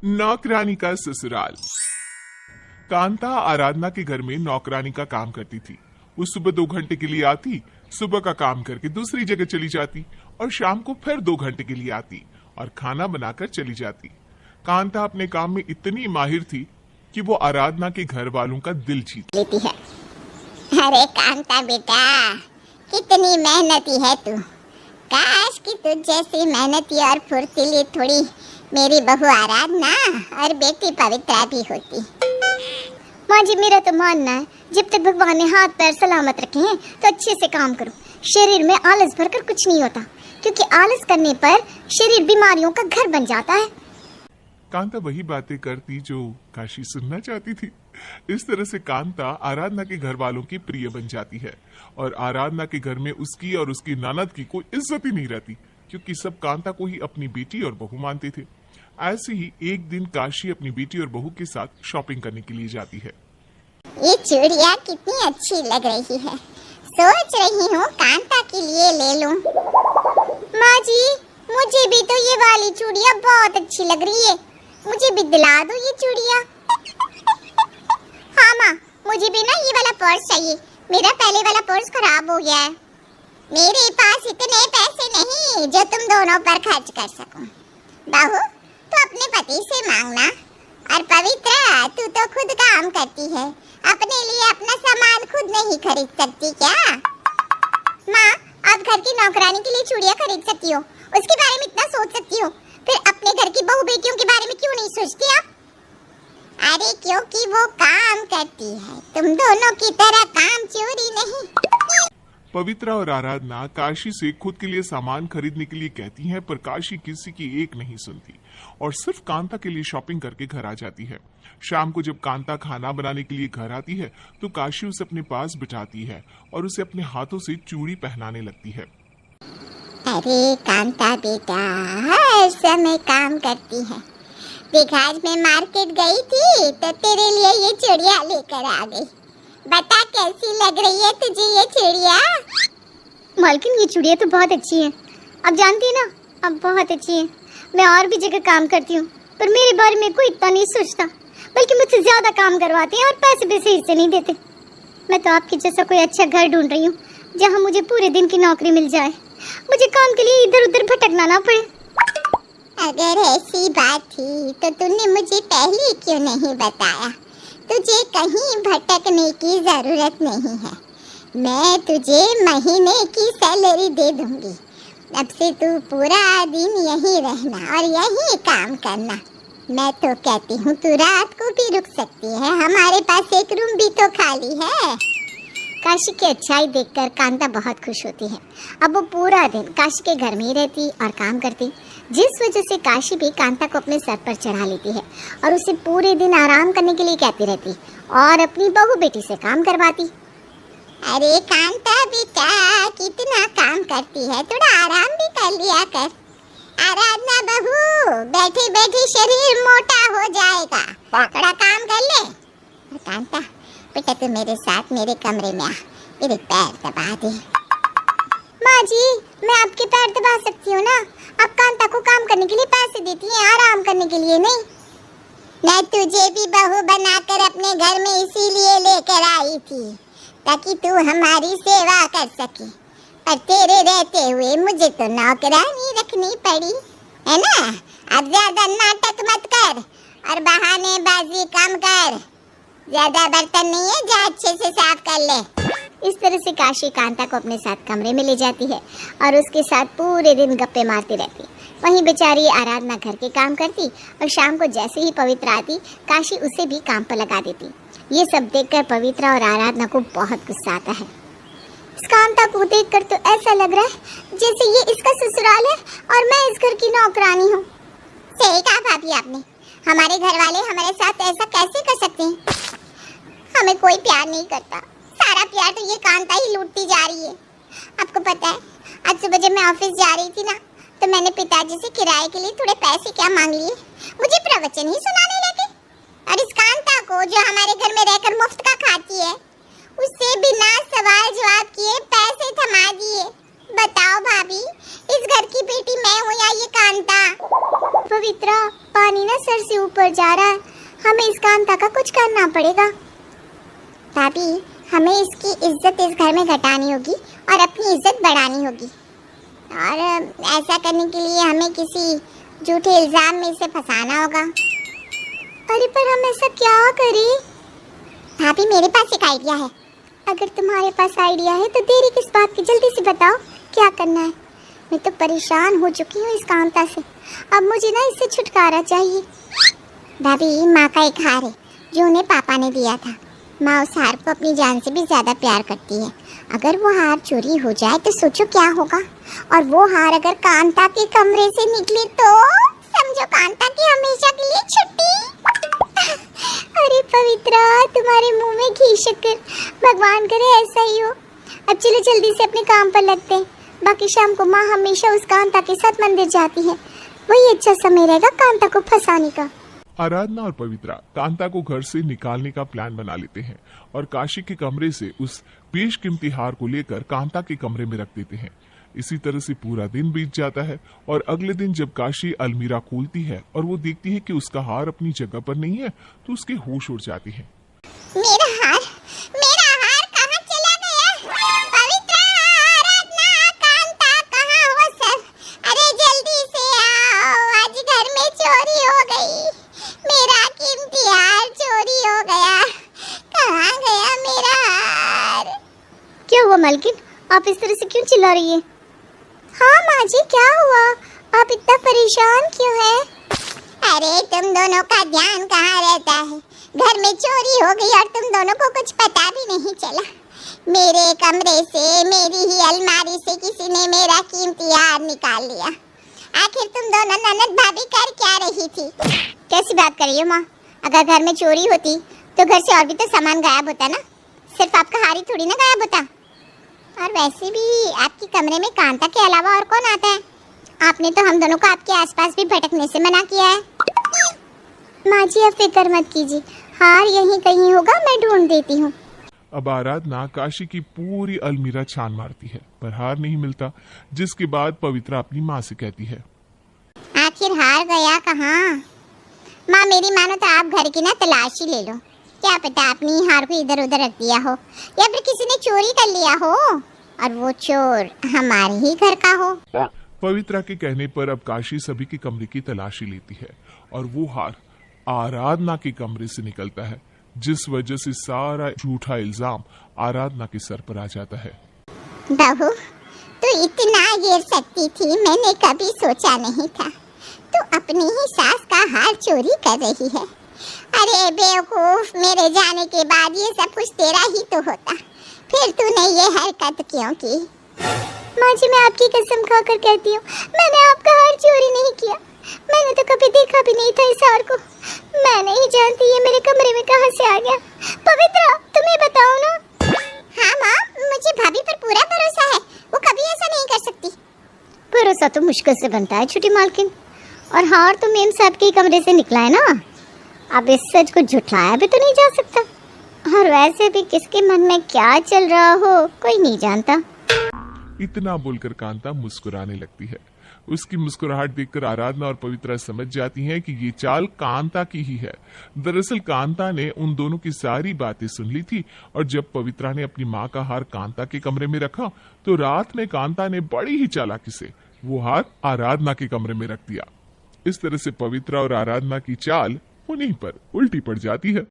नौकरानी का ससुराल। कांता आराधना के घर में नौकरानी का काम करती थी। वो सुबह 2 घंटे के लिए आती, सुबह का काम करके दूसरी जगह चली जाती और शाम को फिर 2 घंटे के लिए आती और खाना बनाकर चली जाती। कांता अपने काम में इतनी माहिर थी कि वो आराधना के घर वालों का दिल जीत लेती है। अरे कांता बेटा, कितनी मेहनती है तू। काश कि तुझ जैसी मेहनती और फुर्तीली थोड़ी मेरी बहू आराधना और बेटी पवित्रा भी होती। माँ जी, मेरा तो मानना है जब तक भगवान ने हाथ पैर सलामत रखे हैं तो अच्छे से काम करो। शरीर में आलस भरकर कुछ नहीं होता, क्योंकि आलस करने पर शरीर बीमारियों का घर बन जाता है। कांता वही बातें करती जो काशी सुनना चाहती थी। इस तरह से कांता आराधना के घर वालों की प्रिय बन जाती है और आराधना के घर में उसकी और उसकी ननद की कोई इज्जत ही नहीं रहती, क्योंकि सब कांता को ही अपनी बेटी और बहू मानते थे। ऐसे ही एक दिन काशी अपनी बेटी और बहू के साथ शॉपिंग करने के लिए जाती है। ये चूड़िया कितनी अच्छी लग रही है, सोच रही हूँ कांता के लिए ले लूं। माँ जी, मुझे भी तो ये वाली चूड़िया बहुत अच्छी लग रही है, मुझे भी दिला दो ये चूड़िया। हाँ माँ, मुझे भी ना ये वाला पर्स चाहिए, मेरा पहले वाला पर्स खराब हो गया है। मेरे पास इतने पैसे नहीं जो तुम दोनों पर खर्च कर सकूं। बहू, तो अपने पति से मांगना। और पवित्रा, तू तो खुद काम करती है, अपने लिए अपना सामान खुद नहीं खरीद सकती क्या? माँ, आप घर की नौकरानी के लिए चूड़ियाँ खरीद सकती हो, उसके बारे में इतना सोच सकती हो, फिर अपने घर की बहू बेटियों के बारे में क्यों नहीं सोचती आप? अरे क्योंकि वो काम करती है, तुम दोनों की तरह काम चोरी नहीं। पवित्रा और आराधना काशी से खुद के लिए सामान खरीदने के लिए कहती हैं, पर काशी किसी की एक नहीं सुनती और सिर्फ कांता के लिए शॉपिंग करके घर आ जाती है। शाम को जब कांता खाना बनाने के लिए घर आती है तो काशी उसे अपने पास बिठाती है और उसे अपने हाथों से चूड़ी पहनाने लगती है। अरे कांता बेटा, हर समय काम करती है। देख, आज मैं मार्केट गई थी तो तेरे लिए ये चूड़ियाँ लेकर आ गई। बता कैसी लग रही है तुझे ये चूड़ियाँ? मालकिन, ये चूड़िया तो बहुत अच्छी है, आप जानती है ना, अब बहुत अच्छी है। मैं और भी जगह काम करती हूँ, पर मेरे बारे में कोई इतना नहीं सोचता, बल्कि मुझसे ज्यादा काम करवाते हैं और पैसे भी सही से नहीं देते। मैं तो आपके जैसा कोई अच्छा घर ढूंढ रही हूँ जहाँ मुझे पूरे दिन की नौकरी मिल जाए, मुझे काम के लिए इधर उधर भटकना ना पड़े। अगर ऐसी बात थी तो तूने मुझे पहले क्यों नहीं बताया? तुझे कहीं भटकने की जरूरत नहीं है, मैं तुझे महीने की सैलरी दे दूंगी। अब से तू पूरा दिन यहीं रहना और यहीं काम करना। मैं तो कहती हूँ तू रात को भी रुक सकती है, हमारे पास एक रूम भी तो खाली है। काशी की अच्छाई देखकर कांता बहुत खुश होती है। अब वो पूरा दिन काशी के घर में ही रहती और काम करती, जिस वजह से काशी भी कांता को अपने सर पर चढ़ा लेती है और उसे पूरे दिन आराम करने के लिए कहती रहती और अपनी बहू बेटी से काम करवाती। अरे कांता बेटा, कितना काम करती है, थोड़ा आराम भी कर लिया कर। आराधना बहू, बैठे बैठे शरीर मोटा हो जाएगा, थोड़ा काम कर ले। और कांता बेटा, तू मेरे साथ मेरे कमरे में आ, मेरे पैर दबा दे। माँ जी, मैं आपके पैर दबा सकती हूँ ना, आप कांता को काम करने के लिए पैसे देती हैं, आराम करने के लिए नहीं। मैं तुझे भी बहू बनाकर अपने घर में इसीलिए लेकर आई थी ताकि तू हमारी सेवा कर सके, पर तेरे रहते हुए मुझे तो नौकरानी रखनी पड़ी है ना। अब ज्यादा नाटक मत कर और बहानेबाजी कम कर। ज्यादा बर्तन नहीं है, जा अच्छे से साफ कर ले। इस तरह से काशी कांता को अपने साथ कमरे में ले जाती है और उसके साथ पूरे दिन गप्पे मारती रहती। वहीं बेचारी आराधना घर के काम करती और शाम को जैसे ही पवित्र आती, काशी उसे भी काम पर लगा देती। ये सब देखकर पवित्रा और आराधना को बहुत गुस्सा आता है। इस कांता को देखकर तो ऐसा लग रहा है जैसे ये इसका ससुराल है और मैं इस घर की नौकरानी हूँ। सही कहा भाभी आपने, हमारे घर वाले हमारे साथ ऐसा कैसे कर सकते हैं? हमें कोई प्यार नहीं करता, सारा प्यार तो ये कांता ही लूटती जा रही है। आपको पता है, आज सुबह जब मैं ऑफिस जा रही थी ना, तो मैंने पिताजी से किराए के लिए थोड़े पैसे क्या मांग लिए, मुझे प्रवचन ही सुनाने लगे। और इस कांता को जो हमारे घर में रहकर मुफ्त का खाती है, उससे बिना सवाल जवाब किए पैसे थमा दिए। बताओ भाभी, इस घर की बेटी मैं हूँ या ये कांता? पवित्रा, पानी ना सर से ऊपर जा रहा है, हमें इस कांता का कुछ करना पड़ेगा। भाभी, हमें इसकी इज्जत इस घर में घटानी होगी और अपनी इज्जत बढ़ानी होगी, और ऐसा करने के लिए हमें किसी झूठे इल्जाम में इसे फंसाना होगा। अरे पर हम ऐसा क्या करें? भाभी, मेरे पास एक आइडिया है। अगर तुम्हारे पास आइडिया है तो देरी किस बात की, जल्दी से बताओ क्या करना है। मैं तो परेशान हो चुकी हूँ इस कांता से, अब मुझे ना इससे छुटकारा चाहिए। भाभी, माँ का एक हार है जो उन्हें पापा ने दिया था। माँ उस हार को अपनी जान से भी ज्यादा प्यार करती है। अगर वो हार चोरी हो जाए तो सोचो क्या होगा, और वो हार अगर कांता के कमरे से निकले तो समझो कांता की हमेशा के लिए छुट्टी। अरे पवित्रा, तुम्हारे मुंह में घी शक्कर, भगवान करे ऐसा ही हो। अब चलो जल्दी से अपने काम पर लगते हैं। बाकी शाम को माँ हमेशा उस कांता के साथ मंदिर जाती है, वही अच्छा समय रहेगा कांता को फंसाने का। आराधना और पवित्रा कांता को घर से निकालने का प्लान बना लेते हैं और काशी के कमरे से उस बेशकीमती हार को लेकर कांता के कमरे में रख देते हैं। इसी तरह से पूरा दिन बीत जाता है और अगले दिन जब काशी अलमीरा खोलती है और वो देखती है कि उसका हार अपनी जगह पर नहीं है तो उसके होश उड़ जाती है। मेरा हार कहाँ चला गया? पवित्रा, आराधना, कांता, कहाँ हो सब? अरे जल्दी से आओ, आज घर में चोरी हो गई। मेरा कीमती हार चोरी हो गया। कहाँ गया मेरा हार? क्या हुआ मालकिन, आप इस तरह से क्यों चिल्ला रही है? हाँ माँ जी, क्या हुआ? आप इतना परेशान क्यों हैं? अरे तुम दोनों का ध्यान कहाँ रहता है? घर में चोरी हो गई और तुम दोनों को कुछ पता भी नहीं चला। मेरे कमरे से, मेरी ही अलमारी से किसी ने मेरा कीमती हार निकाल लिया। आखिर तुम दोनों ननद भाभी कर क्या रही थी? कैसी बात कर रही हो माँ? अगर घर में चोरी होती तो घर से और भी तो सामान गायब होता ना, सिर्फ आपका हार ही थोड़ी ना गायब होता। और वैसे भी आपके कमरे में कांता के अलावा और कौन आता है? आपने तो हम दोनों को आपके आसपास भी भटकने से मना किया है। माँ जी, आप फिक्र मत कीजिए, हार यहीं कहीं होगा, मैं ढूंढ देती हूँ। अब आराधना काशी की पूरी अलमीरा छान मारती है पर हार नहीं मिलता, जिसके बाद पवित्रा अपनी माँ से कहती है, आखिर हार गया कहाँ? माँ, मेरी मानो तो आप घर की ना तलाशी ले लो। क्या पता आपने हार को इधर उधर रख दिया हो या फिर किसी ने चोरी कर लिया हो और वो चोर हमारे ही घर का हो। पवित्रा के कहने पर अब काशी सभी के कमरे की तलाशी लेती है और वो हार आराधना के कमरे से निकलता है, जिस वजह से सारा झूठा इल्जाम आराधना के सर पर आ जाता है। बहू, तू इतना गिर सकती थी, मैंने कभी सोचा नहीं था। तू अपनी ही सास का हार चोरी कर रही है। अरे बेवकूफ, मेरे जाने के बाद ये सब कुछ तेरा ही तो होता, फिर तूने ये हरकत क्यों की? माँ जी, मैं आपकी कसम खाकर कहती हूँ, मैंने आपका हार चोरी नहीं किया। मैंने तो कभी देखा भी नहीं था इस हार को। मैं नहीं जानती ये मेरे कमरे में कहाँ से आ गया। पवित्रा, तुम्हें बताओ ना। हाँ माँ, मुझे भाभी पर पूरा भरोसा है, वो कभी ऐसा नहीं कर सकती। भरोसा तो मुश्किल से बनता है छोटी मालकिन, और हार तो मेम साहब के कमरे से निकला है ना। अब इस सच को झुठलाया भी तो नहीं जा सकता, और वैसे भी किसके मन में क्या चल रहा हो कोई नहीं जानता। इतना बोलकर कांता मुस्कुराने लगती है। उसकी मुस्कुराहट देखकर आराधना और पवित्रा समझ जाती हैं कि ये चाल कांता की ही है। दरअसल कांता ने उन दोनों की सारी बातें सुन ली थी और जब पवित्रा ने अपनी माँ का हार कांता के कमरे में रखा तो रात में कांता ने बड़ी ही चालाकी से वो हार आराधना के कमरे में रख दिया। इस तरह से पवित्रा और आराधना की चाल उन्हीं पर उल्टी पड़ जाती है।